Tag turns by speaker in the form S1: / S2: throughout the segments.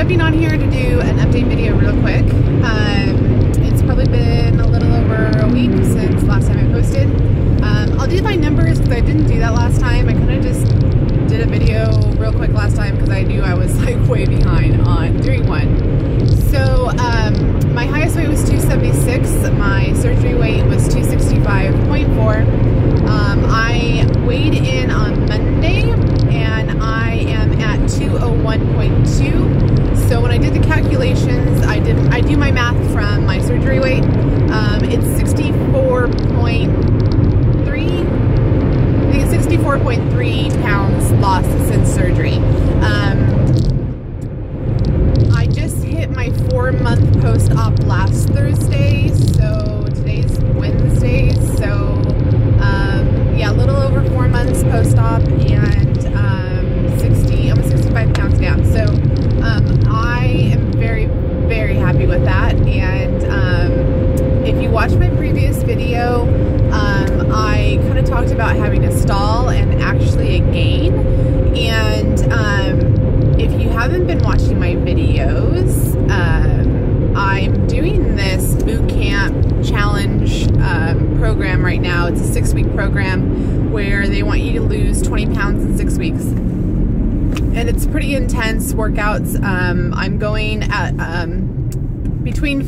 S1: jumping on here to do an update video real quick. It's probably been a little over a week since last time I posted. I'll do my numbers because I didn't do that last time. I kind of just did a video real quick last time because I knew I was like way behind on doing one. So my highest weight was 276. My surgery weight was 265.4. I weighed in on Monday and I am at 201.2. So when I did the calculations, I do my math from my surgery weight. It's 64.3. I think it's 64.3 pounds lost since surgery. I just hit my 4-month post-op last Thursday, so today's Wednesday. So yeah, a little over 4 months post-op and almost 65 pounds down. So I am very, very happy with that. And if you watched my previous video, I kind of talked about having a stall and actually a gain. And if you haven't been watching my videos, I'm doing this boot camp challenge program right now. It's a 6-week program where they want you to lose 20 pounds in 6 weeks. And it's pretty intense workouts. I'm going at between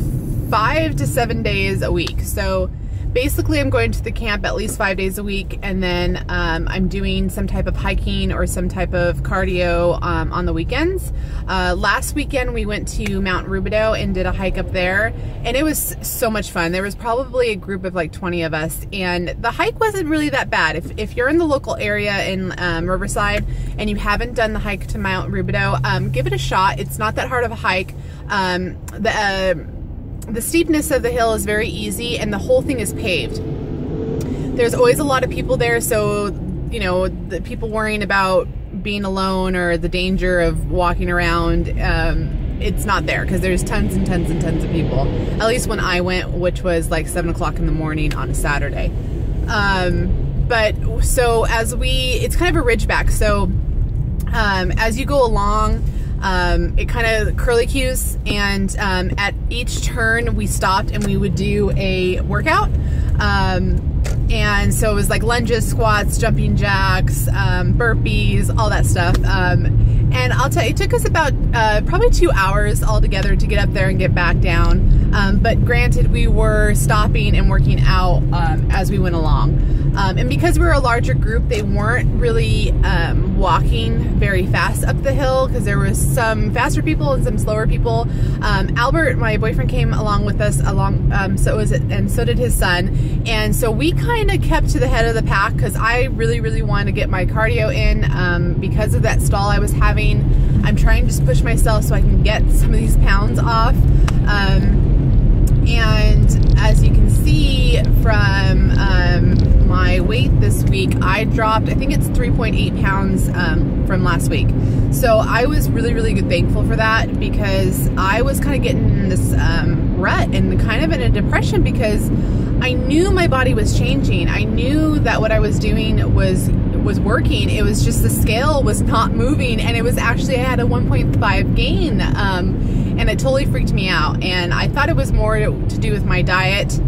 S1: 5 to 7 days a week. So basically I'm going to the camp at least 5 days a week, and then I'm doing some type of hiking or some type of cardio on the weekends. Last weekend we went to Mount Rubidoux and did a hike up there, and it was so much fun. There was probably a group of like 20 of us, and the hike wasn't really that bad. If you're in the local area in Riverside and you haven't done the hike to Mount Rubidoux, give it a shot. It's not that hard of a hike. The steepness of the hill is very easy, and the whole thing is paved. There's always a lot of people there, so you know, the people worrying about being alone or the danger of walking around, it's not there because there's tons and tons and tons of people. At least when I went, which was like 7 o'clock in the morning on a Saturday. But so it's kind of a ridgeback. So as you go along, it kind of curly cues, and at each turn we stopped and we would do a workout. And so it was like lunges, squats, jumping jacks, burpees, all that stuff. And I'll tell you, it took us about probably 2 hours altogether to get up there and get back down. But granted, we were stopping and working out as we went along. And because we were a larger group, they weren't really walking very fast up the hill because there was some faster people and some slower people. Albert, my boyfriend, came along with us and so did his son. And so we kind of kept to the head of the pack because I really, really wanted to get my cardio in because of that stall I was having. I'm trying to just push myself so I can get some of these pounds off. And as you can see from my weight this week, I dropped, I think it's 3.8 pounds from last week. So I was really, really thankful for that, because I was kind of getting in this rut and kind of in a depression because I knew my body was changing. I knew that what I was doing was working. It was just the scale was not moving, and it was actually, I had a 1.5 gain, and it totally freaked me out. And I thought it was more to do with my diet,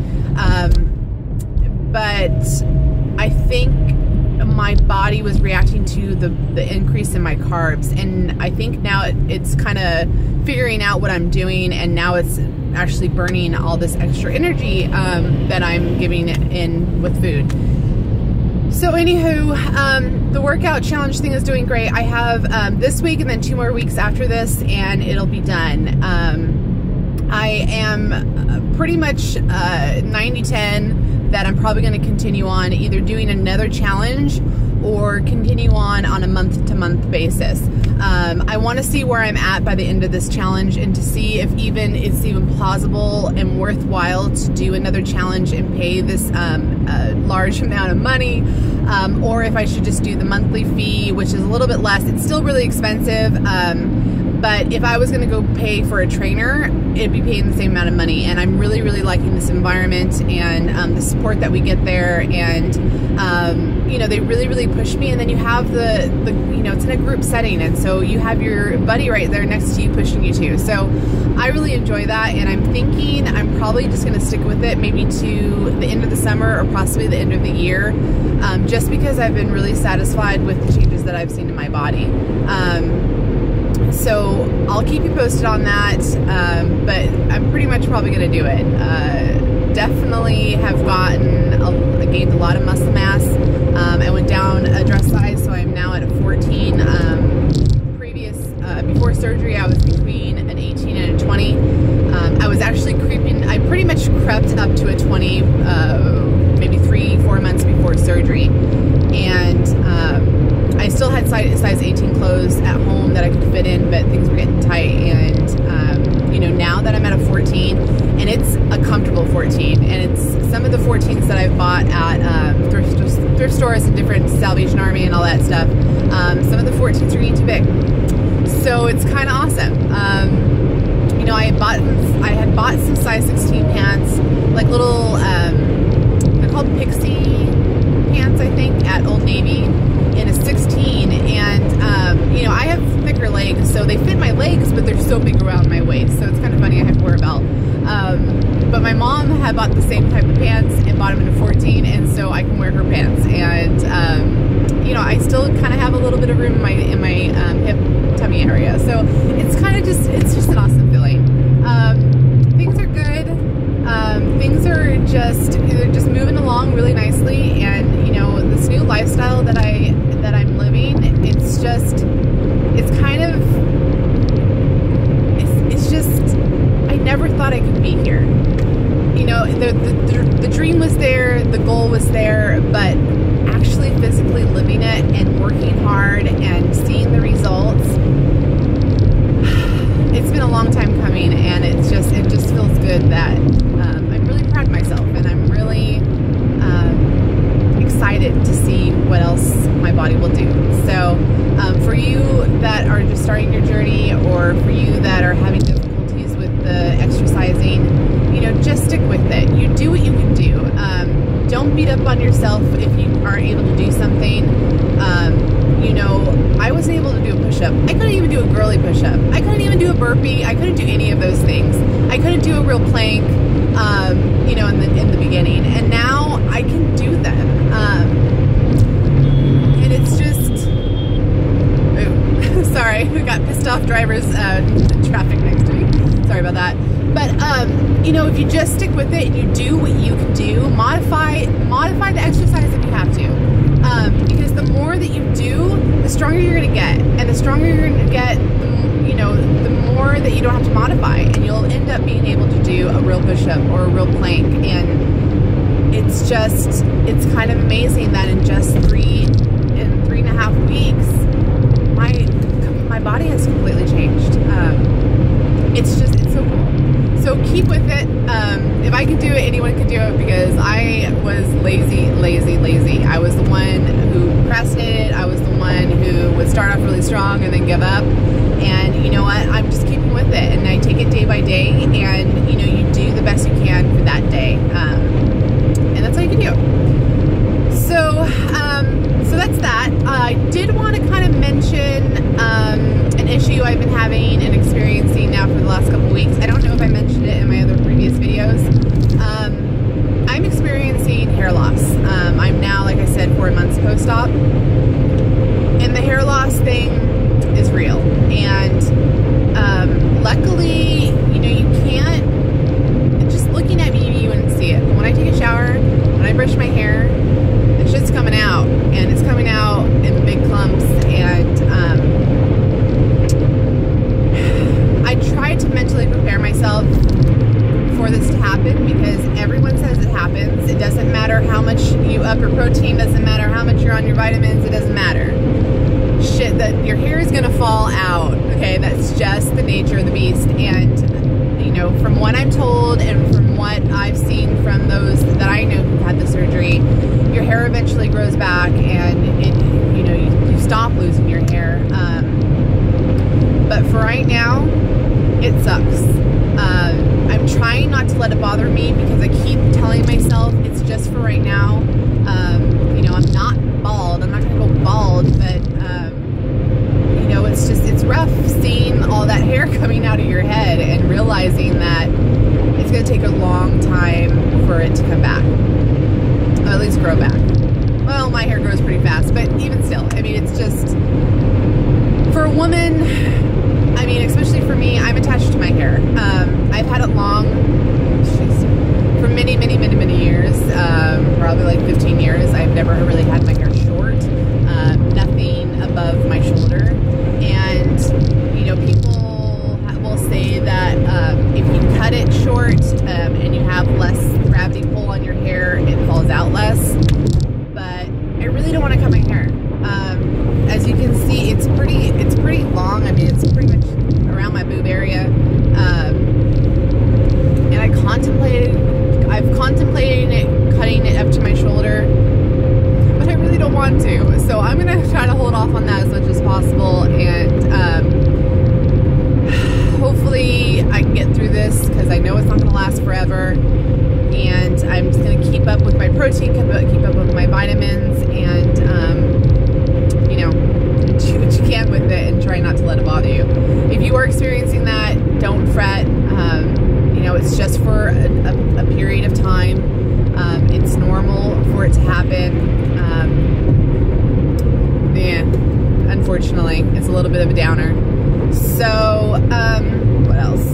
S1: but I think my body was reacting to the increase in my carbs, and I think now it's kind of figuring out what I'm doing, and now it's actually burning all this extra energy that I'm giving it in with food. So anywho, the workout challenge thing is doing great. I have this week and then 2 more weeks after this, and it'll be done. I am pretty much 90-10 that I'm probably going to continue on either doing another challenge or continue on a month-to-month basis. I want to see where I'm at by the end of this challenge, and to see if it's even plausible and worthwhile to do another challenge and pay this large amount of money, or if I should just do the monthly fee, which is a little bit less. It's still really expensive, but if I was going to go pay for a trainer, it'd be paying the same amount of money. And I'm really, really liking this environment and the support that we get there, and you know, they really, really push me. And then you have the you know, it's in a group setting, and so you have your buddy right there next to you pushing you too. So I really enjoy that, and I'm thinking I'm probably just going to stick with it maybe to the end of the summer or possibly the end of the year, just because I've been really satisfied with the changes that I've seen in my body. So I'll keep you posted on that, but I'm pretty much probably going to do it. Definitely have gained a lot of muscle mass. I went down a dress size, so I'm now at a 14. Before surgery, I was between an 18 and a 20. I was actually I pretty much crept up to a 20, maybe 3-4 months before surgery. And I still had size 18 clothes at home that I could fit in, but things were getting tight. And you know, now that I'm at a 14, and it's a comfortable 14, and it's some of the 14s that I've bought at thrift stores and different Salvation Army and all that stuff, some of the 14s are getting too big. So it's kind of awesome. You know, I had bought some size 16 pants, like little, they're called Pixie pants, I think, at Old Navy, in a 16. And, you know, I have thicker legs, so they fit my legs, but they're so big around my waist. So it's kind of funny I have to wear a belt. But my mom had bought the same type of pants and bought them in a 14, and so I can wear her pants. And, you know, I still kind of have a little bit of room in my hip tummy area. So it's kind of it's just an awesome feeling. Things are good. Things are they're just moving along really nicely. And, you know, this new lifestyle that I'm living, it's just I never thought I could be here. You know, the dream was there, the goal was there, but actually physically living it and working hard and seeing the results, it's been a long time coming, and it just feels good that I'm really proud of myself, and I'm really excited to see what else my body will do. So for you that are just starting your journey, or for you that are having difficulties with the exercising, you know, just stick with it. You do what you can do. Don't beat up on yourself if you aren't able to do something. You know, I wasn't able to do a push-up. I couldn't even do a girly push-up. I couldn't even do a burpee. I couldn't do any of those things. I couldn't do a real plank, you know, in the beginning. And now I can do them. And it's just, ooh, sorry, we got pissed off drivers, traffic next to me. Sorry about that. But, you know, if you just stick with it and you do what you can do, modify the exercise if you have to. Because the more that you do, the stronger you're going to get. And the stronger you're going to get, you know, the more that you don't have to modify. And you'll end up being able to do a real push-up or a real plank. And it's kind of amazing that in just 3.5 weeks, my body has completely changed. It's so cool. So keep with it. If I could do it, anyone could do it, because I was lazy. I was the one who procrastinated. I was the one who would start off really strong and then give up. And you know what? I'm just keeping with it, and I take it day by day. And you know, you do the best you can for that day, and that's all you can do. So that's that. I did want to kind of mention an issue I've been having and experiencing now for the last couple weeks. I don't know if I mentioned it in my other previous videos. I'm experiencing hair loss. I'm now, like I said, 4 months post-op, and the hair loss thing is real. And luckily, you know, you can't, just looking at me, you wouldn't see it. When I take a shower, when I brush my hair, the shit's coming out, and it's coming out in big clumps. And I tried to mentally prepare myself for this to happen, because everyone says it happens. It doesn't matter how much you up your protein, doesn't matter how much you're on your vitamins, it doesn't matter. Shit, that your hair is gonna fall out, okay? That's just the nature of the beast. And you know, from what I'm told and from what I've seen from those that I know who've had the surgery, your hair eventually grows back, and you know, you stop losing your hair. But for right now, it sucks. I'm trying not to let it bother me, because I keep telling myself it's just for right now. You know, I'm not bald, but you know, it's rough seeing all that hair coming out of your head and realizing that it's going to take a long time for it to come back, or at least grow back. Well, my hair grows pretty fast, but even still, I mean, it's just, for a woman, I mean, especially for me, I'm attached to my hair. I've had it long, for many, many, many, many years, probably like 15 years. I've never really had my hair short, nothing above my shoulder. And, you know, people will say that if you cut it short and you have less gravity pull on your hair, it falls out less. But I really don't want to cut my hair. As you can see, it's pretty long. I mean, it's pretty much around my boob area. And I've contemplated cutting it up to my shoulder, but I really don't want to. So I'm gonna try to hold off on that as much as possible, and hopefully I can get through this, because I know it's not gonna last forever. And I'm just gonna keep up with my protein, keep up with my vitamins, and you know, do what you can with it and try not to let it bother you. If you are experiencing that, don't fret. You know, it's just for a period of time. It's normal for it to happen. Yeah, unfortunately, it's a little bit of a downer. So, what else?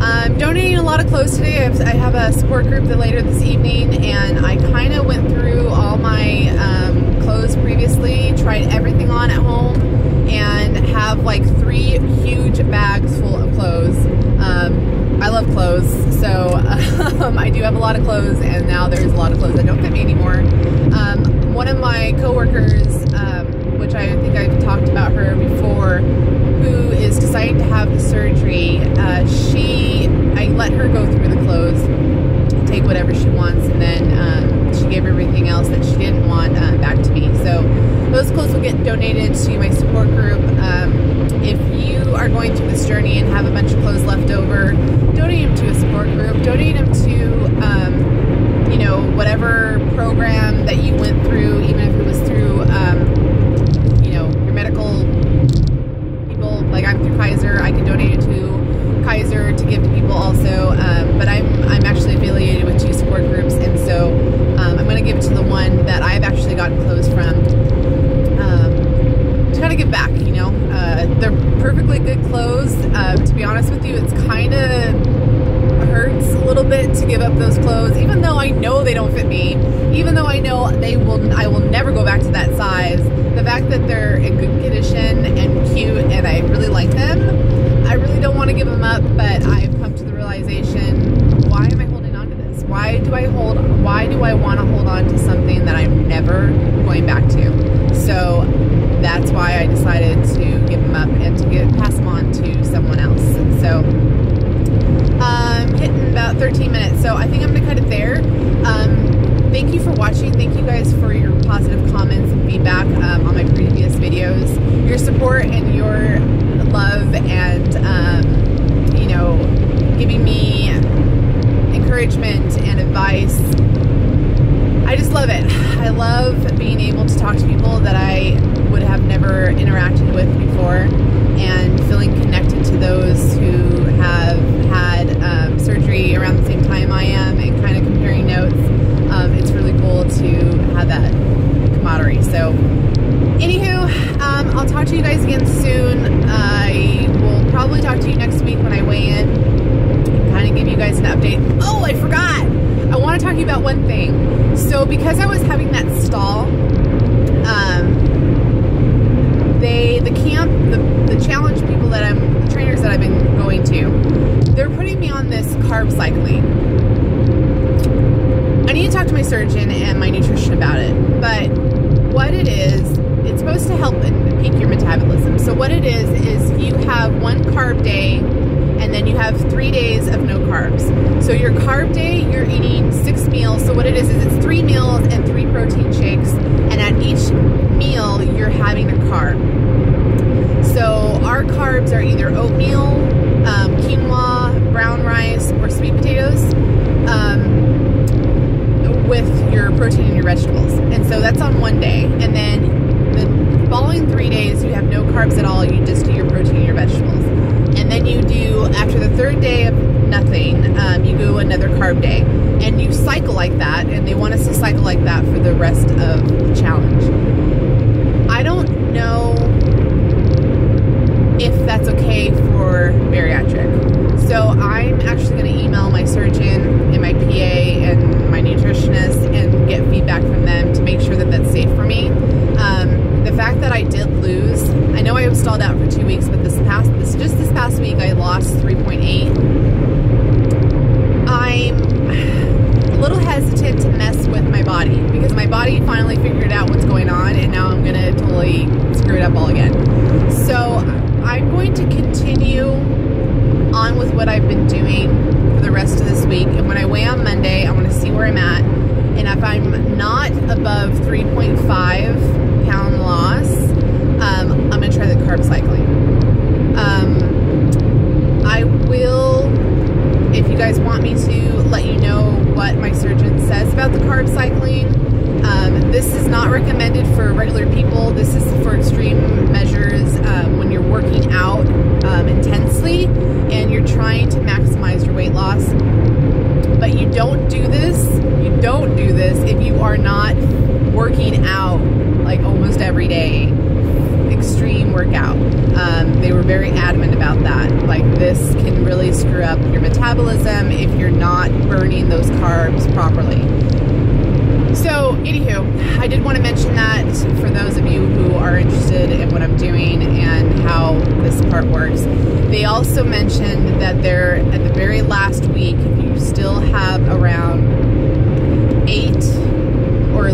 S1: I'm donating a lot of clothes today. I have a support group that later this evening, and I kind of went through all my clothes previously, tried everything on at home, and have like 3 huge bags full of clothes. I love clothes, so I do have a lot of clothes, and now there's a lot of clothes that don't fit me anymore. One of my coworkers, which I think I've talked about her before, who is deciding to have the surgery, I let her go through the clothes, take whatever she wants, and then she gave everything else that she didn't want back to me. So those clothes will get donated to my support group. If you are going through this journey and have a bunch of clothes left over, donate them to a support group, donate them to you know, whatever program that you went through, even if it was through you know, your medical people. Like, I'm through Kaiser, I can donate it to Kaiser to give to people also, but I'm actually affiliated with 2 support groups, and so I'm going to give it to the one that I've actually gotten clothes from, to kind of give back, you know. They're perfectly good clothes. To be honest with you, it's kind of hurts a little bit to give up those clothes, even though I know they don't fit me, even though I know I will never go back to that size. The fact that they're in good condition and cute and I really like them, I really don't want to give them up, but I've come to the realization, why am I holding on to this? Why do I want to hold on to something that I'm never going back to? So that's why I decided to give them up and to pass them on to someone else. So hitting about 13 minutes, so I think I'm going to cut it there. Thank you for watching. Thank you guys for your positive comments and feedback on my previous videos. Your support and your love and, you know, giving me encouragement and advice. I just love it. I love being able to talk to people that I would have never interacted with before, and feeling connected to those who have had surgery around the same time I am, and kind of comparing notes. It's really cool to have that camaraderie. So anywho, I'll talk to you guys again soon. I will probably talk to you next week when I weigh in and kind of give you guys an update. Oh, I forgot. I want to talk to you about one thing. So because I was having that stall, the challenge people that the trainers that I've been going to, they're putting me on this carb cycling. I need to talk to my surgeon and my nutrition about it, but what it is, it's supposed to help peak your metabolism. So what it is you have 1 carb day, and then you have 3 days of no carbs. So your carb day, you're eating 6 meals. So what it is it's 3 meals and 3 protein shakes, and at each meal, you're having a carb. So our carbs are either oatmeal, quinoa, brown rice, or sweet potatoes, with your protein and your vegetables. And so that's on one day. And then carbs at all. You just do your protein and your vegetables. And then you do, after the third day of nothing, you go another carb day. And you cycle like that, and they want us to cycle like that for the rest of the challenge. I don't know if that's okay for bariatric. So I'm actually going to email my surgeon and my PA and my nutritionist and get feedback from them to make sure that that's safe for me. The fact that I did lose, I know I was stalled out for 2 weeks, but this past week I lost 3.8. I'm a little hesitant to mess with my body because my body finally figured out what's going on, and now I'm gonna totally screw it up all again. So I'm going to continue on with what I've been doing for the rest of this week, and when I weigh on Monday, I want to see where I'm at, and if I'm not above 3.5 pound loss, I'm going to try the carb cycling. I will, if you guys want me to, let you know what my surgeon says about the carb cycling. This is not recommended for regular people. This is for extreme measures when you're working out intensely and you're trying to maximize your weight loss. But you don't do this if you are not working out like almost every day. Extreme workout. They were very adamant about that. Like, this can really screw up your metabolism if you're not burning those carbs properly. So, anywho, I did want to mention that for those of you who are interested in what I'm doing and how this part works. They also mentioned that they're at the very last week, if you still have around 8 or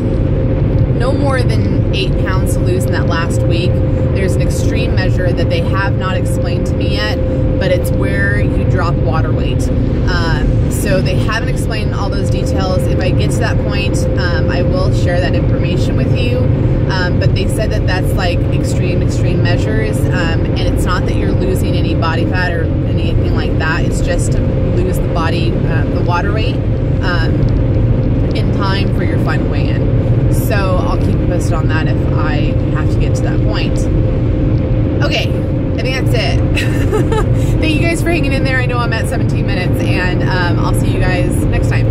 S1: no more than 8 pounds to lose in that last week, there's an extreme measure that they have not explained to me yet, but it's where you drop water weight. So they haven't explained all those details. If I get to that point, I will share that information with you. But they said that that's like extreme measures, and it's not that you're losing any body fat or anything like that. It's just to lose the body, the water weight, in time for your final weigh-in. So I'll keep you posted on that if I have to get to that point. Okay, I think that's it. Thank you guys for hanging in there. I know I'm at 17 minutes, and I'll see you guys next time.